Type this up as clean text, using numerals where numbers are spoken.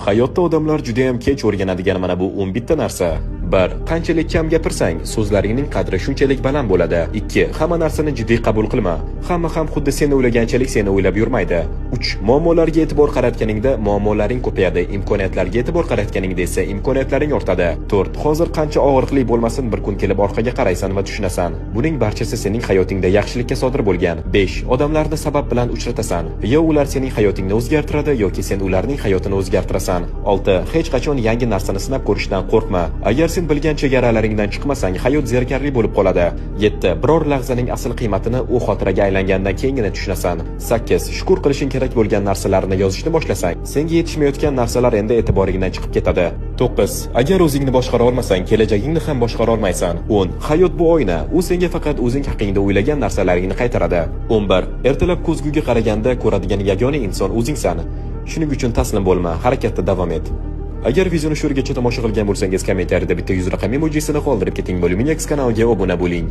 Hayotda odamlar juda ham kech o'rganadigan mana bu 11 ta narsa. 1. Qanchalik kam gapirsang, so'zlaringning qadri shunchalik baland bo'ladi. 2. Hamma narsani jiddiy qabul qilma. Hamma ham xuddi seni o'ylaganchalik seni o'ylab yurmaydi. 3. Muammolarga e'tibor qaratganingda muammolaring ko'payadi, imkoniyatlarga e'tibor qaratganingda esa imkoniyatlaring ortadi. 4. Hozir qancha og'riqli bo'lmasin, bir kun kelib orqaga qaraysan va tushunasan. Buning barchasi sening hayotingda yaxshilikka sodir bo'lgan. 5. Odamlarni sabab bilan uchratasan. Yo ular sening hayotingni o'zgartiradi yoki sen ularning hayotini o'zgartirasan. 6. Hech qachon yangi narsani sinab ko'rishdan qo'rqma. Agar sen bilgan chegaralaringdan chiqmasang, hayot zerikarli bo'lib qoladi. 7. Biror lahzaning asl qiymatini u xotiraga aylangandan keyingina tushunasan. 8. Shukr qilishing kerak bo'lgan narsalarni yozishni boshlasang, senga yetishmayotgan narsalar endi e'tiboringdan chiqib ketadi. 9. Agar o'zingni boshqara olmasang, kelajagingni ham boshqara olmaysan. 10. Hayot bu oyna, u senga faqat o'zing haqingda o'ylagan narsalaringni qaytaradi. 11. Ertalab ko'zguga qaraganda ko'radigan yagona inson o'zingsan. Shuning uchun taslim bo'lma, harakatda davom et. Agar videoni shu yergacha tomosha qilgan bo'lsangiz, kommentariyada bitta 100 raqam emojisini qoldirib keting. Boluminex kanaliga obuna bo'ling.